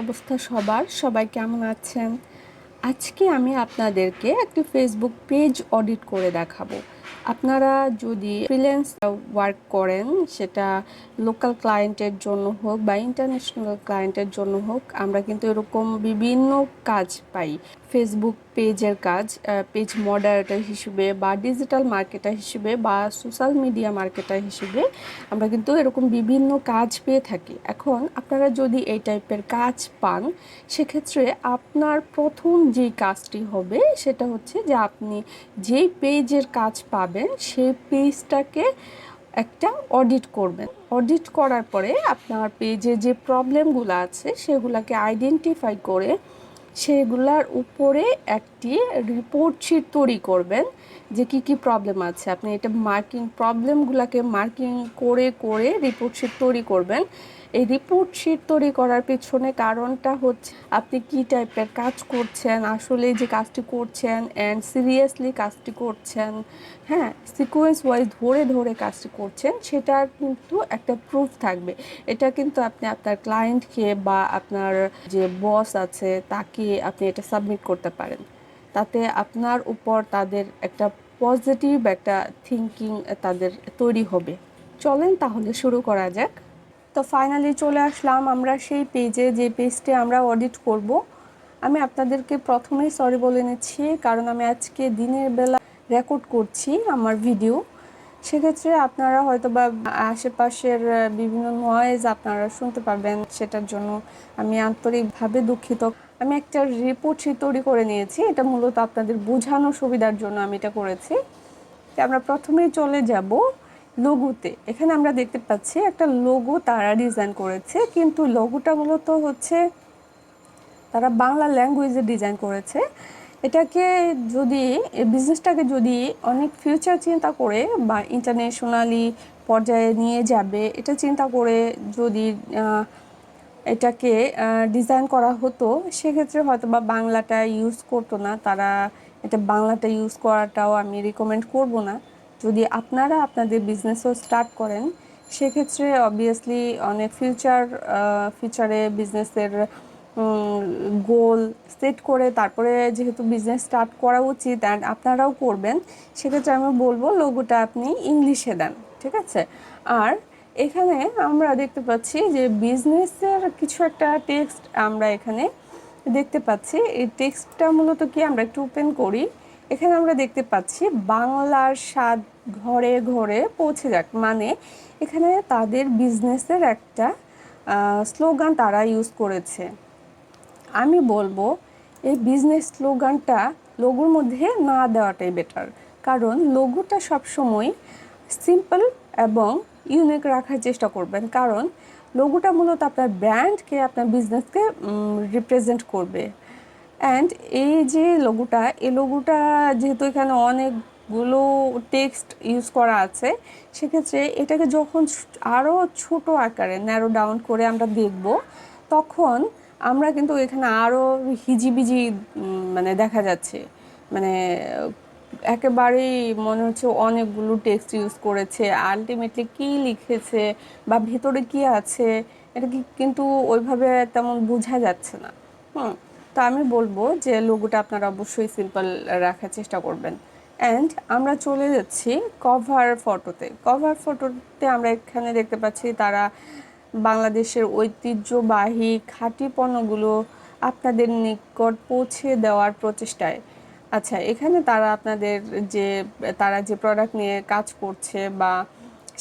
অবস্থা সবাই কেমন আছেন? আজকে আমি আপনাদেরকে একটি ফেসবুক পেজ অডিট করে দেখাবো। আপনারা যদি ফ্রিল্যান্স ওয়ার্ক করেন, সেটা লোকাল ক্লায়েন্টের জন্য হোক বা ইন্টারন্যাশনাল ক্লায়েন্টের জন্য হোক, আমরা কিন্তু এরকম বিভিন্ন কাজ পাই। ফেসবুক পেজের কাজ, পেজ মডারেটর হিসেবে বা ডিজিটাল মার্কেটার হিসেবে বা সোশ্যাল মিডিয়া মার্কেটার হিসেবে আমরা কিন্তু এরকম বিভিন্ন কাজ পেয়ে থাকি। এখন আপনারা যদি এই টাইপের কাজ পান, সেক্ষেত্রে আপনার প্রথম যেই কাজটি হবে সেটা হচ্ছে যে আপনি যেই পেজের কাজ পাবেন সেই পেজটাকে একটা অডিট করবেন। অডিট করার পরে আপনার পেজে যে প্রবলেমগুলো আছে সেগুলোকে আইডেন্টিফাই করে সেগুলার উপরে একটি রিপোর্ট শিট তৈরি করবেন যে কি প্রবলেম আছে। আপনি এটা প্রবলেমগুলোকে মার্কিং করে করে রিপোর্ট শিট তৈরি করবেন। এই রিপোর্ট শিট তৈরি করার পেছনে কারণটা হচ্ছে আপনি কি টাইপের কাজ করছেন, আসলে যে কাজটি করছেন অ্যান্ড সিরিয়াসলি কাজটি করছেন, হ্যাঁ, সিকোয়েন্স ওয়াইজ ধরে ধরে কাজটি করছেন, সেটার কিন্তু একটা প্রুফ থাকবে। এটা কিন্তু আপনি আপনার ক্লায়েন্টকে বা আপনার যে বস আছে তাকে আপনি এটা সাবমিট করতে পারেন। তাতে আপনার উপর তাদের একটা পজিটিভ একটা থিঙ্কিং তাদের তৈরি হবে। চলেন তাহলে শুরু করা যাক। তো ফাইনালি চলে আসলাম আমরা সেই পেজে, যে পেজটি আমরা অডিট করব। আমি আপনাদেরকে প্রথমেই সরি বলে নিচ্ছি, কারণ আমি আজকে দিনের বেলা রেকর্ড করছি আমার ভিডিও। সেক্ষেত্রে আপনারা হয়তো বা আশেপাশের বিভিন্ন নয়েজ আপনারা শুনতে পাবেন, সেটার জন্য আমি আন্তরিকভাবে দুঃখিত। আমি একটা রিপোর্ট শিট তৈরি করে নিয়েছি, এটা মূলত আপনাদের বোঝানোর সুবিধার জন্য আমি এটা করেছি। তো আমরা প্রথমেই চলে যাব লোগোতে। এখানে আমরা দেখতে পাচ্ছি একটা লোগো তারা ডিজাইন করেছে, কিন্তু লোগোটা মূলত হচ্ছে তারা বাংলা ল্যাঙ্গুয়েজে ডিজাইন করেছে। এটাকে যদি বিজনেসটাকে যদি অনেক ফিউচার চিন্তা করে বা ইন্টারন্যাশনালি পর্যায়ে নিয়ে যাবে এটা চিন্তা করে যদি এটাকে ডিজাইন করা হতো, সেক্ষেত্রে হয়তো বা বাংলাটা ইউজ করতো না তারা। এটা বাংলাটা ইউজ করাটাও আমি রিকমেন্ড করব না। যদি আপনারা আপনাদের বিজনেসও স্টার্ট করেন, সেক্ষেত্রে অবভিয়াসলি অনেক ফিউচারে বিজনেসের গোল সেট করে তারপরে যেহেতু বিজনেস স্টার্ট করা উচিত অ্যান্ড আপনারাও করবেন, সেক্ষেত্রে আমি বলবো লোগোটা আপনি ইংলিশে দেন, ঠিক আছে? আর এখানে আমরা দেখতে পাচ্ছি যে বিজনেসের কিছু একটা টেক্সট আমরা এখানে দেখতে পাচ্ছি। এই টেক্সটটা মূলত কি, আমরা একটু ওপেন করি। এখানে আমরা দেখতে পাচ্ছি বাংলার স্বাদ ঘরে ঘরে পৌঁছে যাক, মানে এখানে তাদের বিজনেসের একটা স্লোগান তারা ইউজ করেছে। আমি বলবো এই বিজনেস স্লোগানটা লোগোর মধ্যে না দেওয়াটাই বেটার, কারণ লোগোটা সবসময় সিম্পল এবং ইউনিক রাখার চেষ্টা করবেন, কারণ লোগোটা মূলত আপনার ব্র্যান্ডকে, আপনার বিজনেসকে রিপ্রেজেন্ট করবে। অ্যান্ড এই যে লোগোটা, এই লোগোটা যেহেতু এখানে অনেকগুলো টেক্সট ইউজ করা আছে, সেক্ষেত্রে এটাকে যখন আরও ছোট আকারে ন্যারো ডাউন করে আমরা দেখব, তখন আমরা কিন্তু এখানে আরও হিজিবিজি মানে দেখা যাচ্ছে, মানে একেবারেই মনে হচ্ছে অনেকগুলো টেক্সট ইউজ করেছে, আলটিমেটলি কী লিখেছে বা ভেতরে কী আছে এটা কিন্তু ওইভাবে তেমন বোঝা যাচ্ছে না। তো আমি বলবো যে লোগোটা আপনারা অবশ্যই সিম্পল রাখার চেষ্টা করবেন। অ্যান্ড আমরা চলে যাচ্ছি কভার ফটোতে। কভার ফটোতে আমরা এখানে দেখতে পাচ্ছি তারা বাংলাদেশের ঐতিহ্যবাহী খাঁটি পণ্যগুলো আপনাদের নিকট পৌঁছে দেওয়ার প্রচেষ্টায়। আচ্ছা, এখানে তারা যে প্রোডাক্ট নিয়ে কাজ করছে বা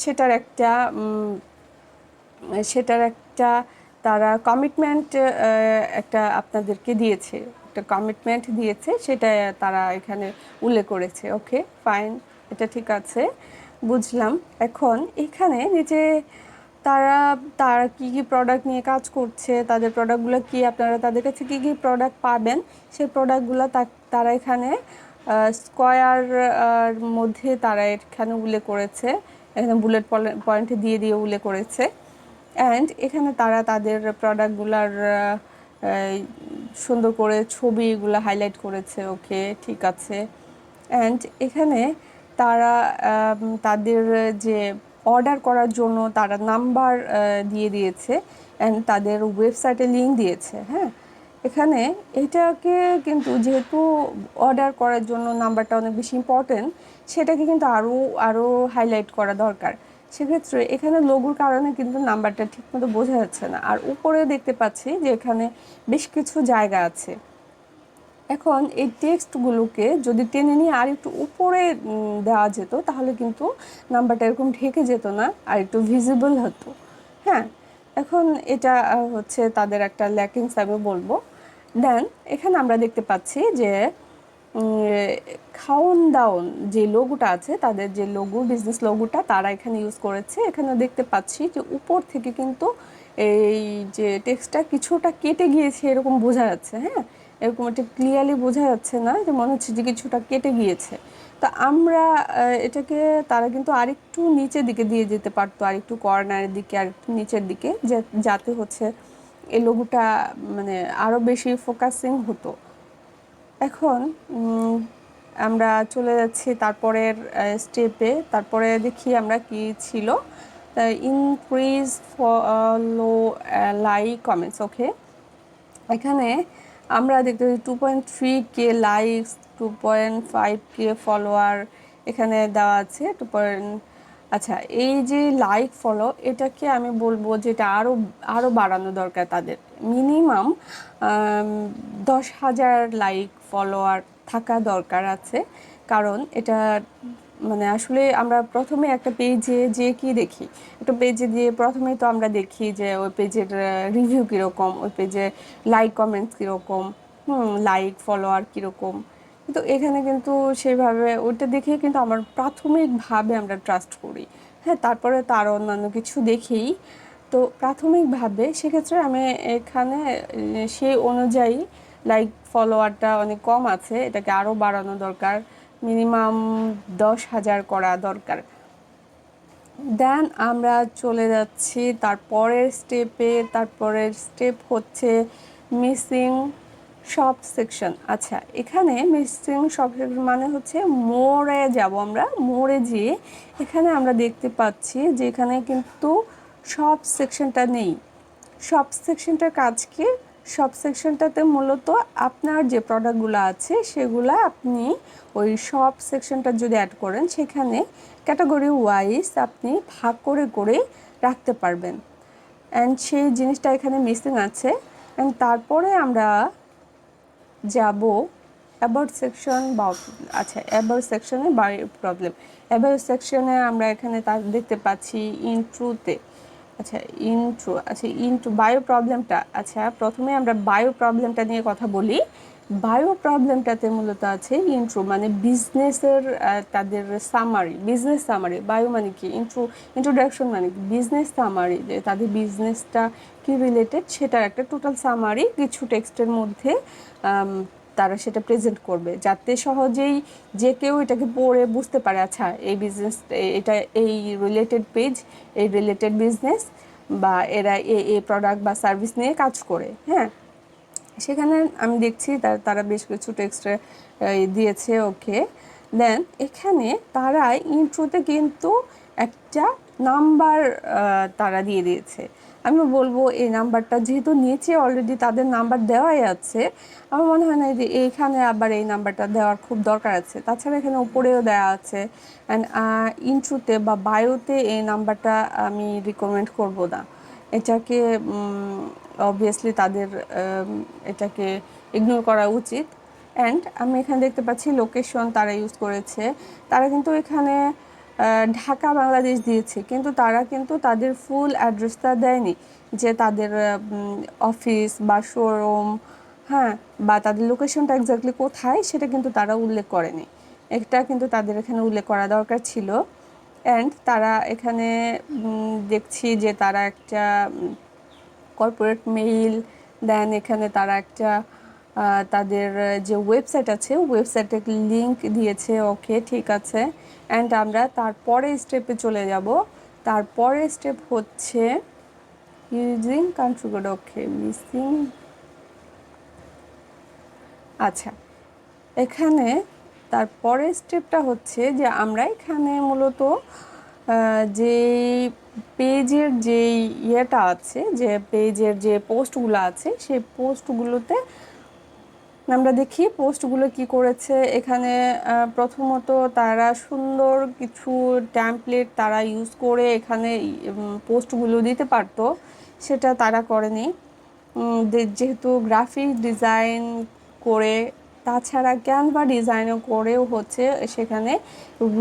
সেটার একটা সেটার একটা তারা কমিটমেন্ট একটা আপনাদেরকে দিয়েছে, একটা কমিটমেন্ট দিয়েছে, সেটা তারা এখানে উল্লেখ করেছে। ওকে, ফাইন, এটা ঠিক আছে, বুঝলাম। এখন এখানে নিচে তারা তারা কী কী প্রোডাক্ট নিয়ে কাজ করছে, তাদের প্রোডাক্টগুলো কি, আপনারা তাদের কাছে কী কী প্রোডাক্ট পাবেন, সেই প্রোডাক্টগুলো তারা এখানে স্কয়ার মধ্যে তারা এখানে উল্লেখ করেছে, এখানে বুলেট পয়েন্ট দিয়ে দিয়ে উল্লেখ করেছে। অ্যান্ড এখানে তারা তাদের প্রোডাক্টগুলার সুন্দর করে ছবিগুলো হাইলাইট করেছে। ওকে, ঠিক আছে। অ্যান্ড এখানে তারা তাদের যে অর্ডার করার জন্য তারা নাম্বার দিয়ে দিয়েছে অ্যান্ড তাদের ওয়েবসাইটে লিঙ্ক দিয়েছে। হ্যাঁ, এখানে এটাকে কিন্তু যেহেতু অর্ডার করার জন্য নাম্বারটা অনেক বেশি ইম্পর্টেন্ট, সেটাকে কিন্তু আরও আরও হাইলাইট করা দরকার। সেক্ষেত্রে এখানে লোগোর কারণে কিন্তু নাম্বারটা ঠিকমতো বোঝা যাচ্ছে না। আর উপরে দেখতে পাচ্ছি যে এখানে বেশ কিছু জায়গা আছে। এখন এই টেক্সটগুলোকে যদি টেনে নিয়ে আর একটু উপরে দেওয়া যেত, তাহলে কিন্তু নাম্বারটা এরকম ঢেকে যেত না, আর একটু ভিজিবল হতো। হ্যাঁ, এখন এটা হচ্ছে তাদের একটা ল্যাকিংস আমি বলবো। দেন এখানে আমরা দেখতে পাচ্ছি যে খাওন দাওন যে লোগোটা আছে, তাদের যে লোগো, বিজনেস লোগোটা তারা এখানে ইউজ করেছে। এখানে দেখতে পাচ্ছি যে উপর থেকে কিন্তু এই যে টেক্সটটা কিছুটা কেটে গিয়েছে এরকম বোঝা যাচ্ছে। হ্যাঁ, এরকম একটা ক্লিয়ারলি বোঝা যাচ্ছে না, যে মনে হচ্ছে যে কিছুটা কেটে গিয়েছে। তো আমরা এটাকে তারা কিন্তু আরেকটু নিচের দিকে দিয়ে যেতে পারতো, আরেকটু কর্নারের দিকে, আরেকটু নিচের দিকে, যাতে হচ্ছে এই লোগোটা মানে আরও বেশি ফোকাসিং হতো। এখন আমরা চলে যাচ্ছি তারপরের স্টেপে। তারপরে দেখি আমরা কি ছিল, ইনক্রিজ ফলো লাইক কমেন্টস। ওকে, এখানে আমরা দেখতে পাচ্ছি 2.3K লাইকস, 2.5K ফলোয়ার এখানে দেওয়া আছে। আচ্ছা, এই যে লাইক ফলো, এটাকে আমি বলবো যে এটা আরও আরও বাড়ানো দরকার তাদের। মিনিমাম 10,000 লাইক ফলোয়ার থাকা দরকার আছে। কারণ এটা মানে আসলে আমরা প্রথমে একটা পেজে যে কি দেখি, একটা পেজে দিয়ে প্রথমেই তো আমরা দেখি যে ওই পেজের রিভিউ কীরকম, ওই পেজে লাইক কমেন্টস কীরকম, লাইক ফলোয়ার কীরকম। কিন্তু এখানে কিন্তু সেভাবে ওইটা দেখে কিন্তু আমার প্রাথমিকভাবে আমরা ট্রাস্ট করি। হ্যাঁ, তারপরে তো আরও অন্যান্য কিছু দেখেই। তো প্রাথমিকভাবে সেক্ষেত্রে আমি এখানে সেই অনুযায়ী লাইক ফলোয়ারটা অনেক কম আছে, এটাকে আরও বাড়ানো দরকার, মিনিমাম 10,000 করা দরকার। দেন আমরা চলে যাচ্ছি তারপরের স্টেপে। তারপরের স্টেপ হচ্ছে মিসিং শপ সেকশন। আচ্ছা, এখানে মিসিং শপ সেকশন মানে হচ্ছে মোড়ে যাব আমরা। মোড়ে যেয়ে এখানে আমরা দেখতে পাচ্ছি যে এখানে কিন্তু শপ সেকশনটা নেই। শপ সেকশনটার কাজ কি? শপ সেকশনটাতে মূলত আপনার যে প্রোডাক্টগুলো আছে সেগুলো আপনি ওই শপ সেকশনটা যদি অ্যাড করেন, সেখানে ক্যাটাগরি ওয়াইজ আপনি ভাগ করে করে রাখতে পারবেন। অ্যান্ড সেই জিনিসটা এখানে মিসিং আছে। অ্যান্ড তারপরে আমরা যাব অ্যাবাউট সেকশন বা আচ্ছা, অ্যাবাউট সেকশনে বাই প্রবলেম। অ্যাবাউট সেকশনে আমরা এখানে তার দেখতে পাচ্ছি ইন্ট্রোতে। আচ্ছা, ইন্ট্রো বায়ো প্রবলেমটা। আচ্ছা, প্রথমে আমরা বায়ো প্রবলেমটা নিয়ে কথা বলি। বায়ো প্রবলেমটাতে মূলত আছে ইন্ট্রো, মানে বিজনেসের তাদের সামারি, বিজনেস সামারি। বায়ো মানে কি? ইন্ট্রোডাকশন মানে কি? বিজনেস সামারি, যে তাদের বিজনেসটা কি রিলেটেড সেটার একটা টোটাল সামারি কিছু টেক্সটের মধ্যে তারা সেটা প্রেজেন্ট করবে, যাতে সহজেই যে কেউ এটাকে পড়ে বুঝতে পারে, আচ্ছা এই বিজনেস, এটা এই রিলেটেড পেজ, এই রিলেটেড বিজনেস, বা এরা এই প্রোডাক্ট বা সার্ভিস নিয়ে কাজ করে। হ্যাঁ, সেখানে আমি দেখছি তারা বেশ কিছু টেক্সটে দিয়েছে। ওকে, দেন এখানে তারা ইন্ট্রোতে কিন্তু একটা নাম্বার তারা দিয়ে দিয়েছে। আমি বলবো এই নাম্বারটা যেহেতু নিচে অলরেডি তাদের নাম্বার দেওয়াই আছে, আমার মনে হয় না যে এইখানে আবার এই নাম্বারটা দেওয়ার খুব দরকার আছে। তাছাড়া এখানে উপরেও দেওয়া আছে। অ্যান্ড ইন্ট্রোতে বা বায়োতে এই নাম্বারটা আমি রিকমেন্ড করব না। এটাকে অবভিয়াসলি তাদের এটাকে ইগনোর করা উচিত। অ্যান্ড আমি এখানে দেখতে পাচ্ছি লোকেশন তারা ইউজ করেছে। তারা কিন্তু এখানে ঢাকা বাংলাদেশ দিয়েছে, কিন্তু তারা কিন্তু তাদের ফুল অ্যাড্রেসটা দেয়নি, যে তাদের অফিস বা শোরুম, হ্যাঁ, বা তাদের লোকেশনটা এক্স্যাক্টলি কোথায় সেটা কিন্তু তারা উল্লেখ করেনি। এটা কিন্তু তাদের এখানে উল্লেখ করা দরকার ছিল। অ্যান্ড তারা এখানে দেখছি যে তারা একটা কর্পোরেট মেইল, দেন এখানে তারা একটা তাদের যে ওয়েবসাইট আছে ওয়েবসাইটের লিংক দিয়েছে। ওকে, ঠিক আছে। অ্যান্ড আমরা তারপরে স্টেপে চলে যাব। তারপরে স্টেপ হচ্ছে ইউজিং কান্ট্রি কোড। ওকে, মিসিং। আচ্ছা, এখানে তারপরে স্টেপটা হচ্ছে যে আমরা এখানে মূলত যে পেজের যে ইয়েটা আছে, যে পেজের যে পোস্টগুলো আছে, সেই পোস্টগুলোতে আমরা দেখি পোস্টগুলো কি করেছে। এখানে প্রথমত তারা সুন্দর কিছু টেমপ্লেট তারা ইউজ করে এখানে পোস্টগুলো দিতে পারতো, সেটা তারা করেনি। যেহেতু গ্রাফিক ডিজাইন করে, তাছাড়া ক্যানভা ডিজাইনও করেও হচ্ছে সেখানে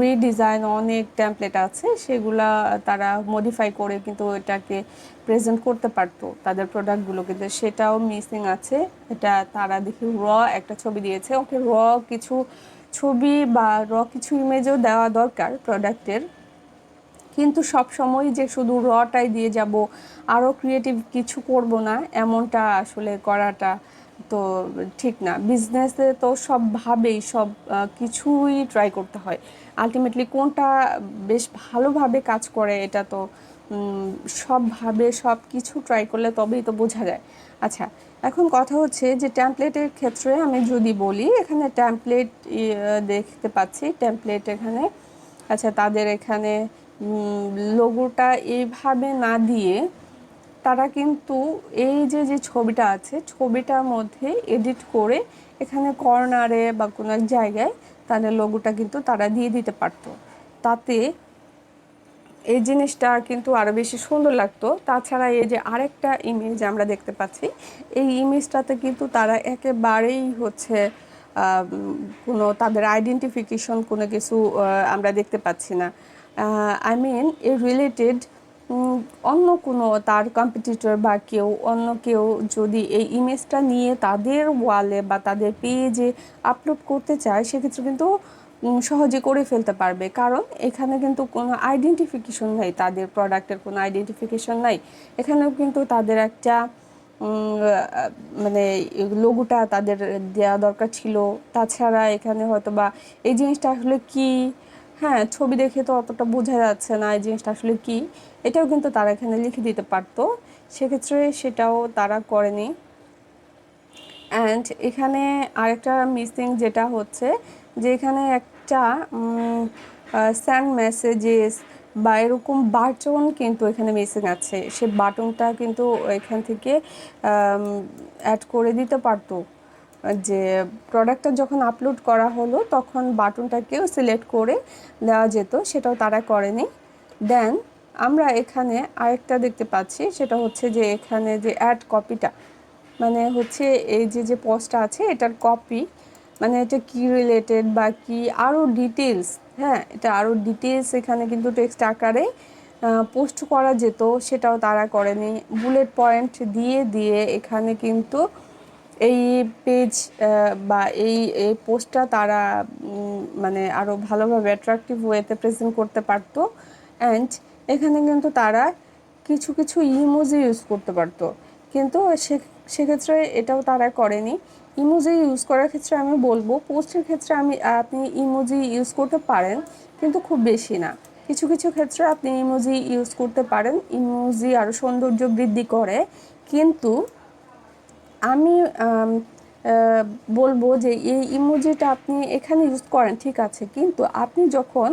রিডিজাইন অনেক টেমপ্লেট আছে, সেগুলা তারা মডিফাই করে কিন্তু এটাকে প্রেজেন্ট করতে পারতো তাদের প্রোডাক্টগুলো, কিন্তু সেটাও মিসিং আছে। এটা তারা দেখি একটা ছবি দিয়েছে, ওকে কিছু ছবি বা কিছু ইমেজও দেওয়া দরকার প্রোডাক্টের, কিন্তু সব সময় যে শুধু টাই দিয়ে যাব, আরও ক্রিয়েটিভ কিছু করব না, এমনটা আসলে করাটা তো ঠিক না। বিজনেসে তো সবভাবেই সব কিছুই ট্রাই করতে হয়। আলটিমেটলি কোনটা বেশ ভালোভাবে কাজ করে এটা তো সবভাবে সব কিছু ট্রাই করলে তবেই তো বোঝা যায়। আচ্ছা, এখন কথা হচ্ছে যে টেমপ্লেটের ক্ষেত্রে আমি যদি বলি, এখানে টেমপ্লেট দেখতে পাচ্ছি, টেমপ্লেট এখানে। আচ্ছা, তাদের এখানে লোগোটা এইভাবে না দিয়ে তারা কিন্তু এই যে যে ছবিটা আছে, ছবিটার মধ্যে এডিট করে এখানে কর্নারে বা কোনো এক জায়গায় তাদের লোগোটা কিন্তু তারা দিয়ে দিতে পারতো, তাতে এই জিনিসটা কিন্তু আরও বেশি সুন্দর লাগতো। তাছাড়া এই যে আরেকটা ইমেজ আমরা দেখতে পাচ্ছি, এই ইমেজটাতে কিন্তু তারা একেবারেই হচ্ছে কোনো তাদের আইডেন্টিফিকেশন কোনো কিছু আমরা দেখতে পাচ্ছি না। আই মিন এ রিলেটেড অন্য কোনো তার কম্পিটিটর বা অন্য কেউ যদি এই ইমেজটা নিয়ে তাদের ওয়ালে বা তাদের পেজে আপলোড করতে চায়, সেক্ষেত্রে কিন্তু সহজে করে ফেলতে পারবে, কারণ এখানে কিন্তু কোনো আইডেন্টিফিকেশন নাই, তাদের প্রোডাক্টের কোনো আইডেন্টিফিকেশন নাই। এখানেও কিন্তু তাদের একটা মানে লোগোটা তাদের দেওয়া দরকার ছিল। তাছাড়া এখানে হয়তো বা এই জিনিসটা আসলে কি, হ্যাঁ ছবি দেখে তো অতটা বোঝা যাচ্ছে না এই জিনিসটা আসলে কি, এটাও কিন্তু তারা এখানে লিখে দিতে পারতো, সেক্ষেত্রে সেটাও তারা করেনি। অ্যান্ড এখানে আরেকটা মিসিং যেটা হচ্ছে যে এখানে একটা স্যান্ড মেসেজেস বা এরকম বাটন কিন্তু এখানে মিসিং আছে, সে বাটনটা কিন্তু এখান থেকে অ্যাড করে দিতে পারতো। যে প্রোডাক্টটা যখন আপলোড করা হলো তখন বাটনটাকেও সিলেক্ট করে দেওয়া যেত, সেটাও তারা করেনি। দেন আমরা এখানে আরেকটা দেখতে পাচ্ছি, সেটা হচ্ছে যে এখানে যে অ্যাড কপিটা, মানে হচ্ছে এই যে যে পোস্টটা আছে এটার কপি, মানে এটা কি রিলেটেড বা কি আরও ডিটেলস, হ্যাঁ এটা আরও ডিটেলস এখানে কিন্তু টেক্সট আকারে পোস্ট করা যেত, সেটাও তারা করেনি। বুলেট পয়েন্ট দিয়ে দিয়ে এখানে কিন্তু এই পেজ বা এই এই পোস্টটা তারা মানে আরও ভালোভাবে অ্যাট্রাকটিভ ওয়েতে প্রেজেন্ট করতে পারতো। অ্যান্ড এখানে কিন্তু তারা কিছু কিছু ইমোজি ইউজ করতে পারতো, কিন্তু সেক্ষেত্রে এটাও তারা করেনি। ইমোজি ইউজ করার ক্ষেত্রে আমি বলবো, পোস্টের ক্ষেত্রে আপনি ইমোজি ইউজ করতে পারেন, কিন্তু খুব বেশি না। কিছু কিছু ক্ষেত্রে আপনি ইমোজি ইউজ করতে পারেন, ইমোজি আরও সৌন্দর্য বৃদ্ধি করে, কিন্তু আমি বলবো যে এই ইমোজিটা আপনি এখানে ইউজ করেন ঠিক আছে, কিন্তু আপনি যখন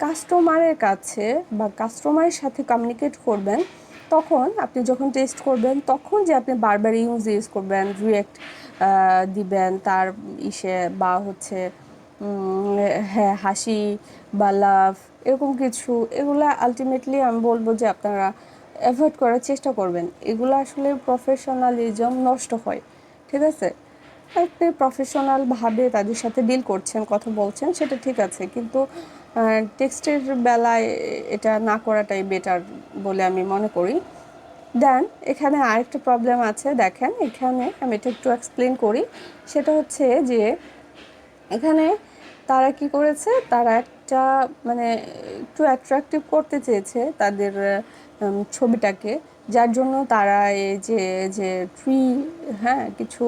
কাস্টমারের কাছে বা কাস্টমারের সাথে কমিউনিকেট করবেন, তখন আপনি যখন টেস্ট করবেন, তখন যে আপনি বারবার ইমোজি ইউজ করবেন, রিয়েক্ট দিবেন তার বা হচ্ছে হ্যাঁ হাসি বা লাভ এরকম কিছু, এগুলা আলটিমেটলি আমি বলবো যে আপনারা অ্যাভয়েড করার চেষ্টা করবেন। এগুলো আসলে প্রফেশনালিজম নষ্ট হয়, ঠিক আছে? আপনি প্রফেশনালভাবে তাদের সাথে ডিল করছেন, কথা বলছেন, সেটা ঠিক আছে, কিন্তু টেক্সটের বেলায় এটা না করাটাই বেটার বলে আমি মনে করি। দেন এখানে আরেকটা প্রবলেম আছে, দেখেন এখানে আমি এটা একটু এক্সপ্লেন করি। সেটা হচ্ছে যে এখানে তারা কি করেছে, তারা একটা মানে একটু অ্যাট্রাকটিভ করতে চেয়েছে তাদের ছবিটাকে, যার জন্য তারা এই যে যে ট্রি, হ্যাঁ কিছু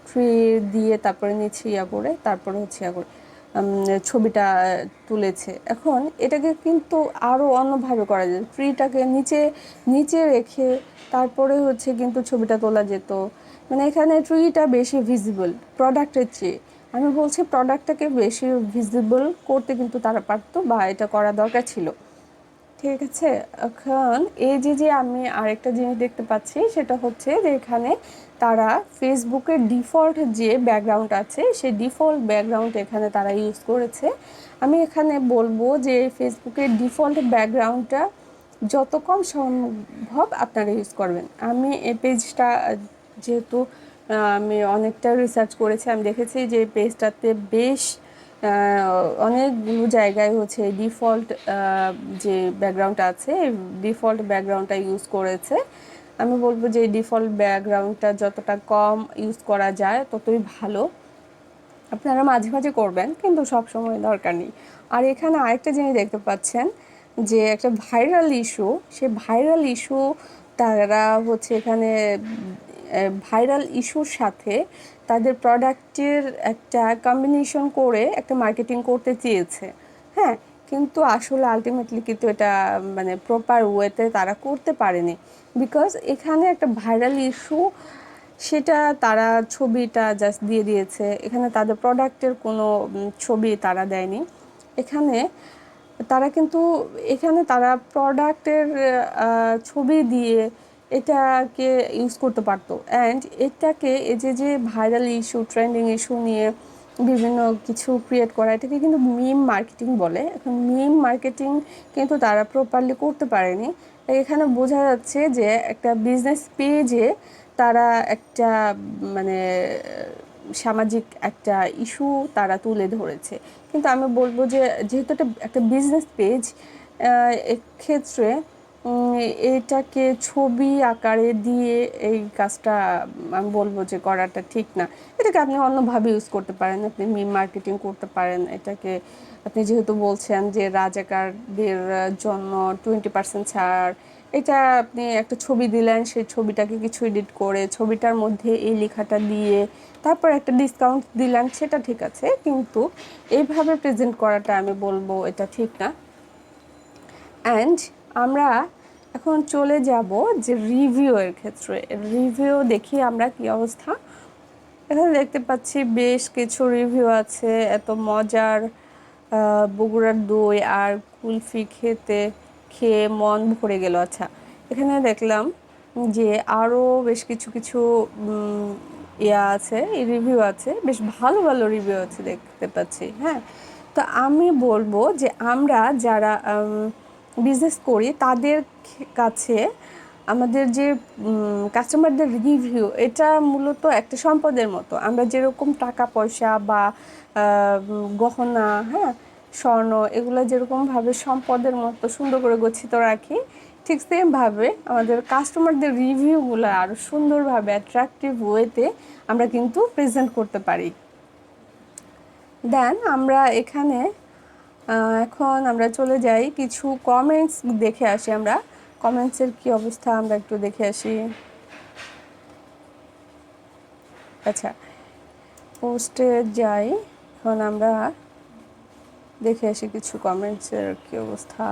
ট্রি দিয়ে তারপরে নিচে করে তারপরে হচ্ছে করে ছবিটা তুলেছে। এখন এটাকে কিন্তু আরও অন্যভাবে করা যায়, ট্রিটাকে নিচে নিচে রেখে তারপরে হচ্ছে কিন্তু ছবিটা তোলা যেত। মানে এখানে ট্রিটা বেশি ভিজিবল প্রোডাক্টের চেয়ে, আমি বলছি প্রোডাক্টটাকে বেশি ভিজিবল করতে কিন্তু তারা পারতো বা এটা করা দরকার ছিল, ঠিক ঠিক আছে। এখন এই যে আমি আরেকটা জিনিস দেখতে পাচ্ছি, সেটা হচ্ছে যে এখানে তারা ফেসবুকের ডিফল্ট যে ব্যাকগ্রাউন্ড আছে সেই ডিফল্ট ব্যাকগ্রাউন্ড এখানে তারা ইউজ করেছে। আমি এখানে বলবো যে ফেসবুকের ডিফল্ট ব্যাকগ্রাউন্ডটা যত কম সম্ভব আপনারা ইউজ করবেন। আমি এই পেজটা যেহেতু আমি অনেকটা রিসার্চ করেছি, আমি দেখেছি যে এই পেজটাতে বেশ অনেকগুলো জায়গায় হচ্ছে ডিফল্ট যে ব্যাকগ্রাউন্ডটা আছে ডিফল্ট ব্যাকগ্রাউন্ডটা ইউজ করেছে। আমি বলবো যে ডিফল্ট ব্যাকগ্রাউন্ডটা যতটা কম ইউজ করা যায় ততই ভালো। আপনারা মাঝে মাঝে করবেন, কিন্তু সব সময় দরকার নেই। আর এখানে আরেকটা জিনিস দেখতে পাচ্ছেন যে একটা ভাইরাল ইস্যু, সে ভাইরাল ইস্যু তারা হচ্ছে এখানে ভাইরাল ইস্যুর সাথে তাদের প্রোডাক্টের একটা কম্বিনেশন করে একটা মার্কেটিং করতে চেয়েছে। হ্যাঁ, কিন্তু আসলে আলটিমেটলি কিন্তু এটা মানে প্রপার ওয়েতে তারা করতে পারেনি, বিকজ এখানে একটা ভাইরাল ইস্যু, সেটা তারা ছবিটা জাস্ট দিয়ে দিয়েছে, এখানে তাদের প্রোডাক্টের কোনো ছবি তারা দেয়নি। এখানে তারা প্রোডাক্টের ছবি দিয়ে এটাকে ইউজ করতে পারতো। অ্যান্ড এটাকে এই যে ভাইরাল ইস্যু, ট্রেন্ডিং ইস্যু নিয়ে বিভিন্ন কিছু ক্রিয়েট করা, এটাকে কিন্তু মিম মার্কেটিং বলে। এখন মিম মার্কেটিং কিন্তু তারা প্রপারলি করতে পারেনি। এখানে বোঝা যাচ্ছে যে একটা বিজনেস পেজে তারা একটা মানে সামাজিক একটা ইস্যু তারা তুলে ধরেছে। কিন্তু আমি বলবো যে যেহেতু একটা বিজনেস পেজ, এক্ষেত্রে এটাকে ছবি আকারে দিয়ে এই কাজটা আমি বলবো যে করাটা ঠিক না। এটাকে আপনি অন্যভাবে ইউজ করতে পারেন, আপনি মিম মার্কেটিং করতে পারেন। এটাকে আপনি যেহেতু বলছেন যে রাজাকারদের জন্য 20% ছাড়, এটা আপনি একটা ছবি দিলেন, সেই ছবিটাকে কিছু এডিট করে ছবিটার মধ্যে এই লেখাটা দিয়ে তারপর একটা ডিসকাউন্ট দিলেন, সেটা ঠিক আছে। কিন্তু এইভাবে প্রেজেন্ট করাটা আমি বলবো এটা ঠিক না। অ্যান্ড আমরা এখন চলে যাব যে রিভিউয়ের ক্ষেত্রে। রিভিউ দেখি আমরা কি অবস্থা। এখানে দেখতে পাচ্ছি বেশ কিছু রিভিউ আছে। এত মজার বগুড়ার দই আর কুলফি খেয়ে মন ভরে গেল। আচ্ছা, এখানে দেখলাম যে আরও বেশ কিছু কিছু আছে, রিভিউ আছে, বেশ ভালো ভালো রিভিউ আছে দেখতে পাচ্ছি। হ্যাঁ, তো আমি বলবো যে আমরা যারা বিজনেস করি তাদের কাছে আমাদের যে কাস্টমারদের রিভিউ, এটা মূলত একটা সম্পদের মতো। আমরা যেরকম টাকা পয়সা বা গহনা, হ্যাঁ, স্বর্ণ, এগুলো যেরকমভাবে সম্পদের মতো সুন্দর করে গচ্ছিত রাখি, ঠিক সেমভাবে আমাদের কাস্টমারদের রিভিউগুলো আরও সুন্দরভাবে অ্যাট্রাকটিভ ওয়েতে আমরা কিন্তু প্রেজেন্ট করতে পারি। দেন আমরা এখানে এখন আমরা চলে যাই কিছু কমেন্টস দেখে আসি। আমরা কমেন্টসের কি অবস্থা আমরা একটু দেখে আসি। আচ্ছা, পোস্টে যাই, এখন আমরা দেখে আসি কিছু কমেন্টসের কি অবস্থা।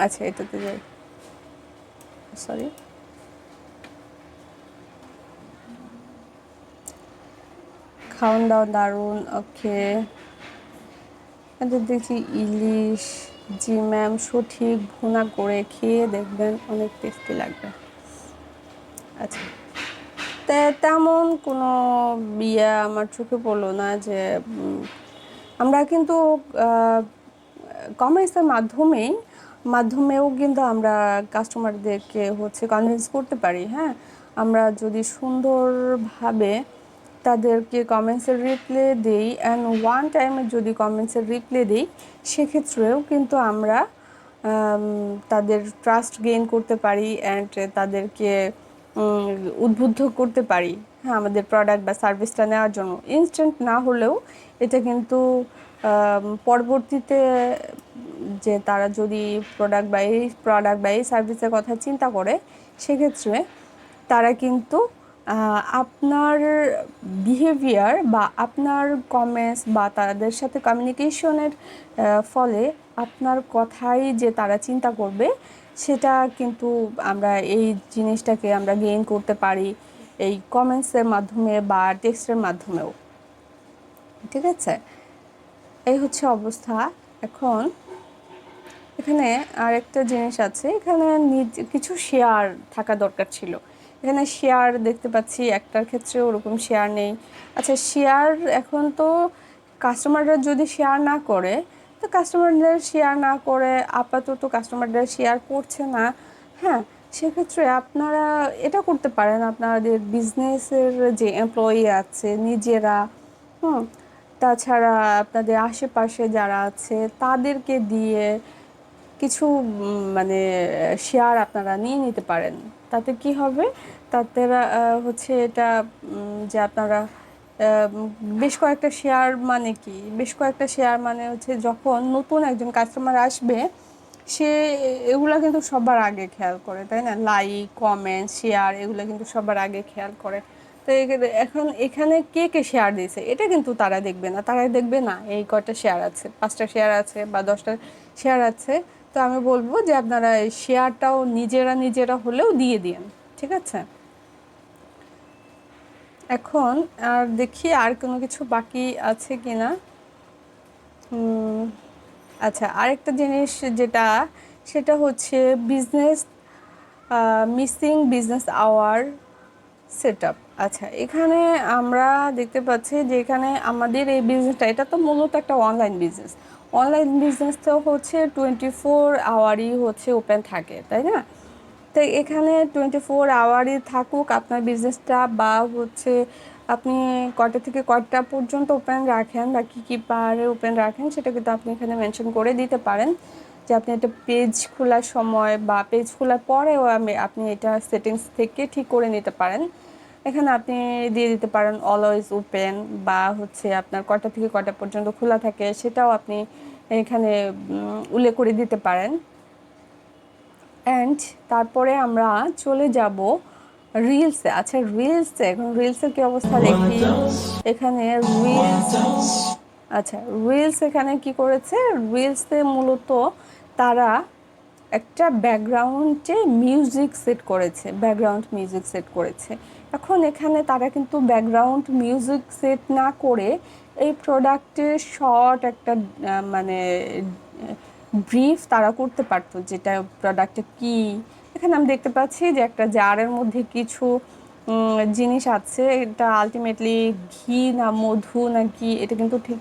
আচ্ছা, এটাতে যাই, সরি। খাওয়ান দাওয়া দারুণ, ওকে। এটা দেখছি ইলিশ, জি ম্যাম, সঠিক ভুনা করে খেয়ে দেখবেন, অনেক টেস্টি লাগবে। আচ্ছা, তেমন কোনো আমার চোখে পড়লো না যে আমরা কিন্তু কমার্সের মাধ্যমেও কিন্তু আমরা কাস্টমারদেরকে হচ্ছে কনভিন্স করতে পারি। হ্যাঁ, আমরা যদি সুন্দরভাবে তাদেরকে কমেন্টসের রিপ্লাই দিই, অ্যান্ড ওয়ান টাইমে যদি কমেন্টসের রিপ্লাই দিই, সেক্ষেত্রেও কিন্তু আমরা তাদের ট্রাস্ট গেইন করতে পারি অ্যান্ড তাদেরকে উদ্বুদ্ধ করতে পারি, হ্যাঁ, আমাদের প্রোডাক্ট বা সার্ভিসটা নেওয়ার জন্য। ইনস্ট্যান্ট না হলেও এটা কিন্তু পরবর্তীতে যে তারা যদি প্রোডাক্ট বা এই সার্ভিসের কথা চিন্তা করে, সেক্ষেত্রে তারা কিন্তু আপনার বিহেভিয়ার বা আপনার কমেন্টস বা তাদের সাথে কমিউনিকেশনের ফলে আপনার কথাই যে তারা চিন্তা করবে, সেটা কিন্তু আমরা এই জিনিসটাকে আমরা গেইন করতে পারি এই কমেন্টসের মাধ্যমে বা টেক্সটের মাধ্যমেও। ঠিক আছে, এই হচ্ছে অবস্থা। এখন এখানে আরেকটা জিনিস আছে, এখানে কিছু শেয়ার থাকা দরকার ছিল। এখানে শেয়ার দেখতে পাচ্ছি, একটার ক্ষেত্রে ওরকম শেয়ার নেই। আচ্ছা, শেয়ার এখন তো কাস্টমাররা যদি শেয়ার না করে, তো কাস্টমারদের শেয়ার না করে, আপাতত কাস্টমাররা শেয়ার করছে না, হ্যাঁ, সেক্ষেত্রে আপনারা এটা করতে পারেন, আপনাদের বিজনেসের যে এমপ্লয়ি আছে নিজেরা, হুম, তাছাড়া আপনাদের আশেপাশে যারা আছে তাদেরকে দিয়ে কিছু মানে শেয়ার আপনারা নিয়ে নিতে পারেন। তাতে কি হবে, তাতে হচ্ছে এটা যে আপনারা বেশ কয়েকটা শেয়ার মানে কি, বেশ কয়েকটা শেয়ার মানে হচ্ছে যখন নতুন একজন কাস্টমার আসবে, সে এগুলা কিন্তু সবার আগে খেয়াল করে, তাই না? লাইক, কমেন্ট, শেয়ার এগুলো কিন্তু সবার আগে খেয়াল করে। তো এখন এখানে কে কে শেয়ার দিয়েছে এটা কিন্তু তারা দেখবে না, তারা দেখবে না এই কয়টা শেয়ার আছে, 5টা শেয়ার আছে বা 10টা শেয়ার আছে। তো আমি বলবো যে আপনারা এই শেয়ারটাও নিজেরা নিজেরা হলেও দিয়ে দিন, ঠিক আছে? এখন আর দেখি আর কোনো কিছু বাকি আছে কিনা। আচ্ছা, আরেকটা জিনিস যেটা, সেটা হচ্ছে business missing business hour setup. আচ্ছা, এখানে আমরা দেখতে পাচ্ছি যে এখানে আমাদের এই বিজনেসটা, এটা তো মূলত একটা অনলাইন বিজনেস। অনলাইন বিজনেস তো হচ্ছে 24 আওয়ারই হচ্ছে ওপেন থাকে, তাই না? তো এখানে 24 আওয়ারই থাকুক আপনার বিজনেসটা, বা হচ্ছে আপনি কয়টা থেকে কয়টা পর্যন্ত ওপেন রাখেন বা কী কী পারে ওপেন রাখেন, সেটা কিন্তু আপনি এখানে মেনশন করে দিতে পারেন। যে আপনি একটা পেজ খোলার সময় বা পেজ খোলার পরেও আপনি এটা সেটিংস থেকে ঠিক করে নিতে পারেন। এখানে আপনি দিয়ে দিতে পারেন অলওয়েজ ওপেন, বা হচ্ছে আপনার কয়টা থেকে কয়টা পর্যন্ত খোলা থাকে সেটাও আপনি এখানে উল্লেখ করে দিতে পারেন। অ্যান্ড তারপরে আমরা চলে যাব রিলসে। আচ্ছা, রিলসে এখন রিলসের কি অবস্থা দেখি। এখানে রিলস, আচ্ছা রিলস এখানে কি করেছে, রিলসে মূলত তারা একটা ব্যাকগ্রাউন্ডে মিউজিক সেট করেছে, ব্যাকগ্রাউন্ড মিউজিক সেট করেছে। এখন এখানে তারা কিন্তু ব্যাকগ্রাউন্ড মিউজিক সেট না করে এই প্রোডাক্টের শর্ট একটা মানে ব্রিফ তারা করতে পারতো, যেটা প্রোডাক্টে কি। এখানে আমি দেখতে পাচ্ছি যে একটা জারের মধ্যে কিছু জিনিস আছে, এটা আলটিমেটলি ঘি না মধু না কি, এটা কিন্তু ঠিক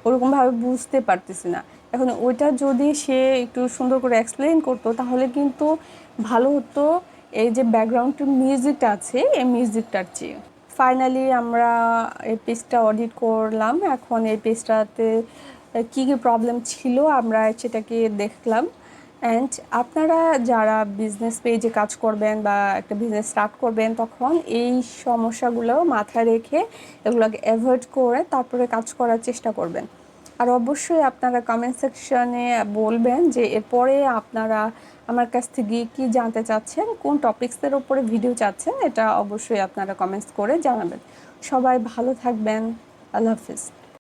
ওরকমভাবে বুঝতে পারতেছি না। এখন ওইটা যদি সে একটু সুন্দর করে এক্সপ্লেন করতো তাহলে কিন্তু ভালো হতো, এই যে ব্যাকগ্রাউন্ড মিউজিকটা আছে এই মিউজিকটার চেয়ে। ফাইনালি আমরা এই পেজটা অডিট করলাম। এখন এই পেজটাতে কী কী প্রবলেম ছিল আমরা সেটাকে দেখলাম। অ্যান্ড আপনারা যারা বিজনেস পেজে কাজ করবেন বা একটা বিজনেস স্টার্ট করবেন, তখন এই সমস্যাগুলো মাথায় রেখে এগুলোকে অ্যাভয়েড করে তারপরে কাজ করার চেষ্টা করবেন। আর অবশ্যই আপনারা কমেন্ট সেকশনে বলবেন যে এরপরে আপনারা আমার কাছ থেকে কী জানতে চাচ্ছেন, কোন টপিক্সের ওপরে ভিডিও চাচ্ছেন, এটা অবশ্যই আপনারা কমেন্টস করে জানাবেন। সবাই ভালো থাকবেন। আল্লাহ হাফিজ।